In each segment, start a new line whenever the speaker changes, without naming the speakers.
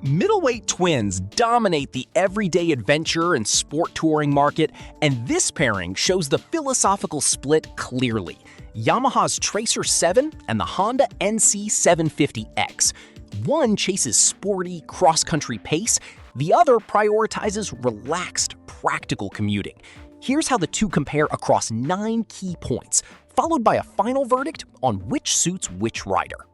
Middleweight twins dominate the everyday adventure and sport touring market, and this pairing shows the philosophical split clearly. Yamaha's Tracer 7 and the Honda NC750X. One chases sporty, cross-country pace, the other prioritizes relaxed, practical commuting. Here's how the two compare across 9 key points, followed by a final verdict on which suits which rider.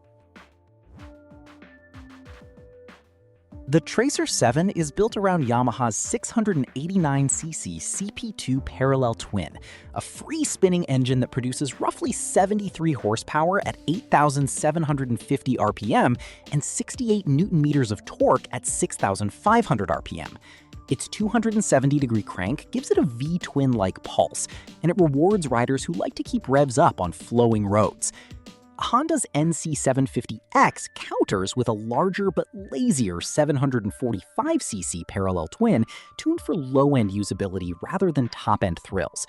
The Tracer 7 is built around Yamaha's 689cc CP2 parallel twin, a free-spinning engine that produces roughly 73 horsepower at 8,750 RPM and 68 Newton-meters of torque at 6,500 RPM. Its 270-degree crank gives it a V-twin-like pulse, and it rewards riders who like to keep revs up on flowing roads. Honda's NC750X counters with a larger but lazier 745cc parallel twin tuned for low-end usability rather than top-end thrills.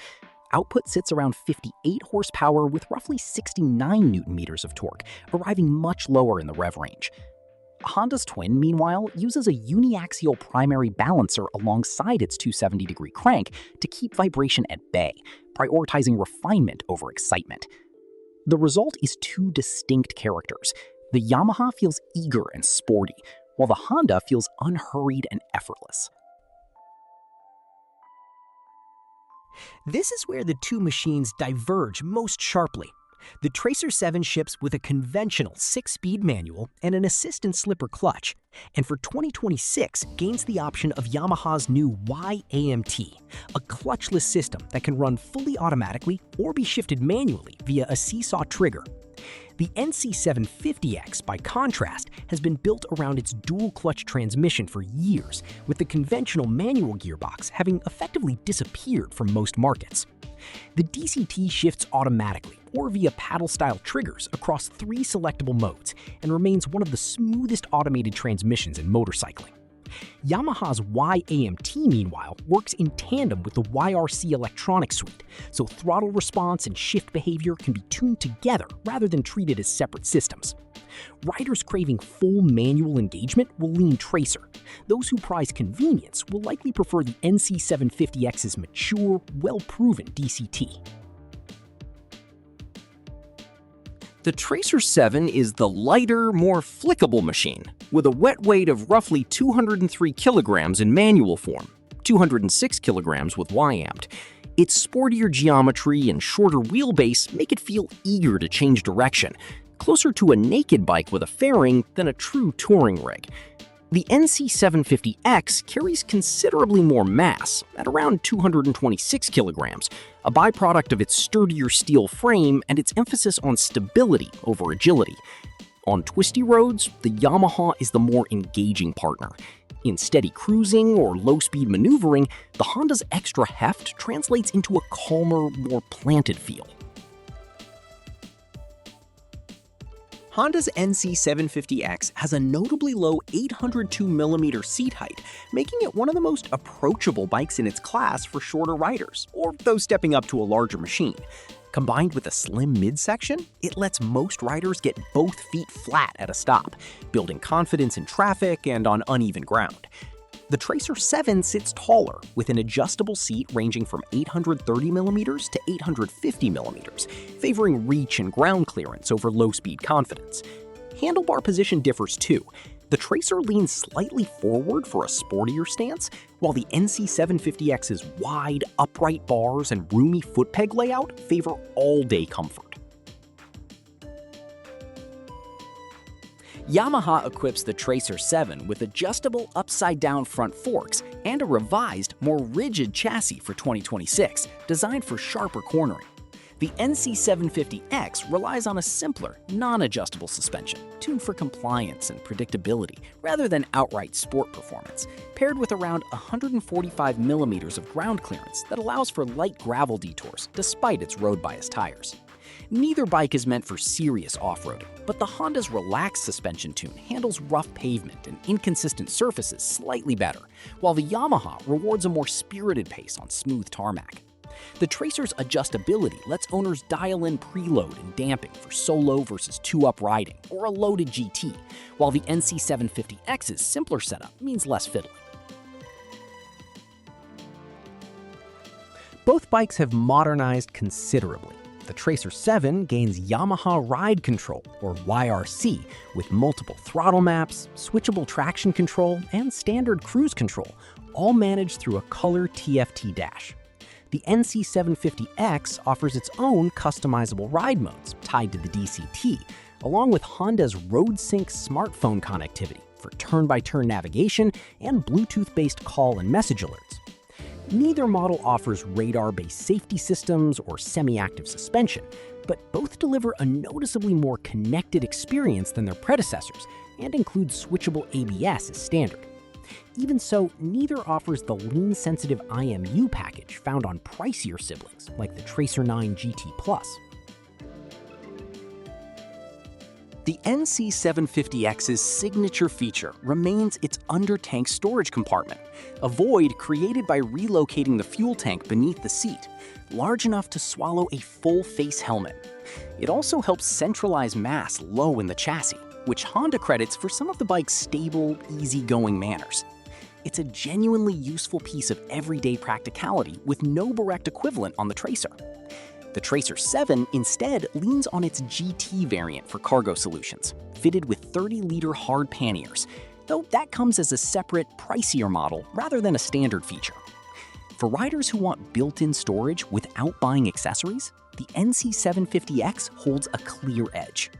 Output sits around 58 horsepower with roughly 69 Newton-meters of torque, arriving much lower in the rev range. Honda's twin, meanwhile, uses a uniaxial primary balancer alongside its 270-degree crank to keep vibration at bay, prioritizing refinement over excitement. The result is two distinct characters. The Yamaha feels eager and sporty, while the Honda feels unhurried and effortless.
This is where the two machines diverge most sharply. The Tracer 7 ships with a conventional 6-speed manual and an assistant slipper clutch, and for 2026 gains the option of Yamaha's new YAMT, a clutchless system that can run fully automatically or be shifted manually via a seesaw trigger. The NC750X, by contrast, has been built around its dual-clutch transmission for years, with the conventional manual gearbox having effectively disappeared from most markets. The DCT shifts automatically or via paddle-style triggers across 3 selectable modes and remains one of the smoothest automated transmissions in motorcycling. Yamaha's YAMT, meanwhile, works in tandem with the YRC electronic suite, so throttle response and shift behavior can be tuned together rather than treated as separate systems. Riders craving full manual engagement will lean Tracer. Those who prize convenience will likely prefer the NC750X's mature, well-proven DCT.
The Tracer 7 is the lighter, more flickable machine, with a wet weight of roughly 203 kilograms in manual form, 206 kilograms with YAMT. Its sportier geometry and shorter wheelbase make it feel eager to change direction, closer to a naked bike with a fairing than a true touring rig. The NC750X carries considerably more mass, at around 226 kilograms, a byproduct of its sturdier steel frame and its emphasis on stability over agility. On twisty roads, the Yamaha is the more engaging partner. In steady cruising or low-speed maneuvering, the Honda's extra heft translates into a calmer, more planted feel.
Honda's NC750X has a notably low 802mm seat height, making it one of the most approachable bikes in its class for shorter riders, or those stepping up to a larger machine. Combined with a slim midsection, it lets most riders get both feet flat at a stop, building confidence in traffic and on uneven ground. The Tracer 7 sits taller, with an adjustable seat ranging from 830mm to 850mm, favoring reach and ground clearance over low-speed confidence. Handlebar position differs too. The Tracer leans slightly forward for a sportier stance, while the NC750X's wide, upright bars and roomy foot peg layout favor all-day comfort.
Yamaha equips the Tracer 7 with adjustable upside-down front forks and a revised, more rigid chassis for 2026, designed for sharper cornering. The NC750X relies on a simpler, non-adjustable suspension, tuned for compliance and predictability, rather than outright sport performance, paired with around 145mm of ground clearance that allows for light gravel detours despite its road-biased tires. Neither bike is meant for serious off-roading, but the Honda's relaxed suspension tune handles rough pavement and inconsistent surfaces slightly better, while the Yamaha rewards a more spirited pace on smooth tarmac. The Tracer's adjustability lets owners dial in preload and damping for solo versus two-up riding or a loaded GT, while the NC750X's simpler setup means less fiddling.
Both bikes have modernized considerably. The Tracer 7 gains Yamaha Ride Control, or YRC, with multiple throttle maps, switchable traction control, and standard cruise control, all managed through a color TFT dash. The NC750X offers its own customizable ride modes tied to the DCT, along with Honda's RoadSync smartphone connectivity for turn-by-turn navigation and Bluetooth-based call and message alerts. Neither model offers radar-based safety systems or semi-active suspension, but both deliver a noticeably more connected experience than their predecessors and include switchable ABS as standard. Even so, neither offers the lean-sensitive IMU package found on pricier siblings like the Tracer 9 GT Plus.
The NC750X's signature feature remains its under-tank storage compartment, a void created by relocating the fuel tank beneath the seat, large enough to swallow a full-face helmet. It also helps centralize mass low in the chassis, which Honda credits for some of the bike's stable, easygoing manners. It's a genuinely useful piece of everyday practicality with no direct equivalent on the Tracer. The Tracer 7 instead leans on its GT variant for cargo solutions, fitted with 30-liter hard panniers, though that comes as a separate, pricier model rather than a standard feature. For riders who want built-in storage without buying accessories, the NC750X holds a clear edge.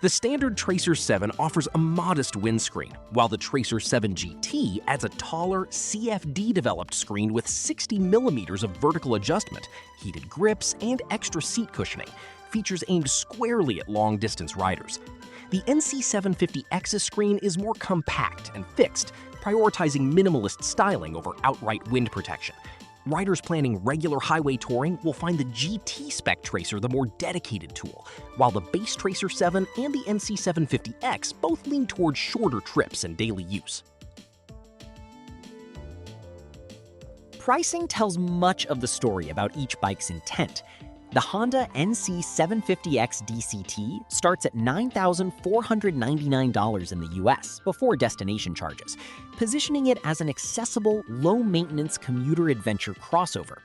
The standard Tracer 7 offers a modest windscreen, while the Tracer 7 GT adds a taller, CFD-developed screen with 60mm of vertical adjustment, heated grips, and extra seat cushioning, features aimed squarely at long-distance riders. The NC750X's screen is more compact and fixed, prioritizing minimalist styling over outright wind protection. Riders planning regular highway touring will find the GT spec Tracer the more dedicated tool, while the base Tracer 7 and the NC750X both lean towards shorter trips and daily use.
Pricing tells much of the story about each bike's intent. The Honda NC750X DCT starts at $9,499 in the US before destination charges, positioning it as an accessible, low-maintenance commuter adventure crossover.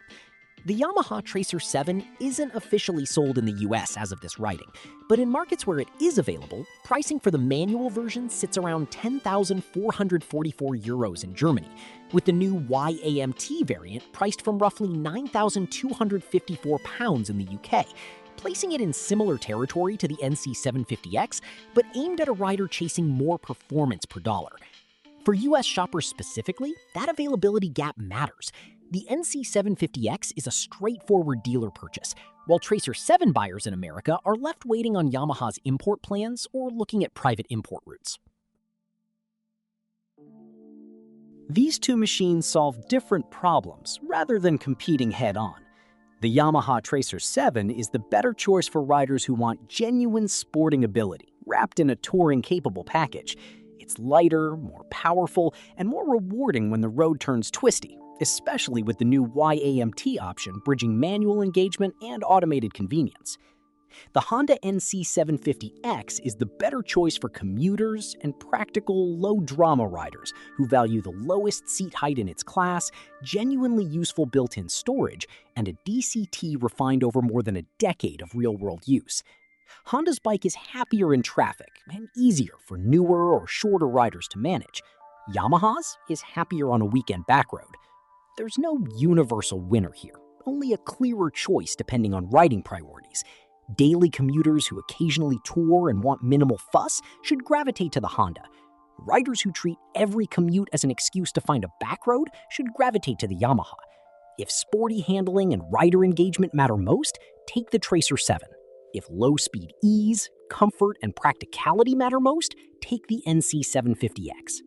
The Yamaha Tracer 7 isn't officially sold in the US as of this writing, but in markets where it is available, pricing for the manual version sits around €10,444 in Germany, with the new YAMT variant priced from roughly £9,254 in the UK, placing it in similar territory to the NC750X, but aimed at a rider chasing more performance per dollar. For US shoppers specifically, that availability gap matters. The NC750X is a straightforward dealer purchase, while Tracer 7 buyers in America are left waiting on Yamaha's import plans or looking at private import routes.
These two machines solve different problems rather than competing head-on. The Yamaha Tracer 7 is the better choice for riders who want genuine sporting ability, wrapped in a touring-capable package. It's lighter, more powerful, and more rewarding when the road turns twisty, especially with the new YAMT option bridging manual engagement and automated convenience. The Honda NC750X is the better choice for commuters and practical, low-drama riders who value the lowest seat height in its class, genuinely useful built-in storage, and a DCT refined over more than a decade of real-world use. Honda's bike is happier in traffic and easier for newer or shorter riders to manage. Yamaha's is happier on a weekend backroad. There's no universal winner here, only a clearer choice depending on riding priorities. Daily commuters who occasionally tour and want minimal fuss should gravitate to the Honda. Riders who treat every commute as an excuse to find a backroad should gravitate to the Yamaha. If sporty handling and rider engagement matter most, take the Tracer 7. If low-speed ease, comfort, and practicality matter most, take the NC750X.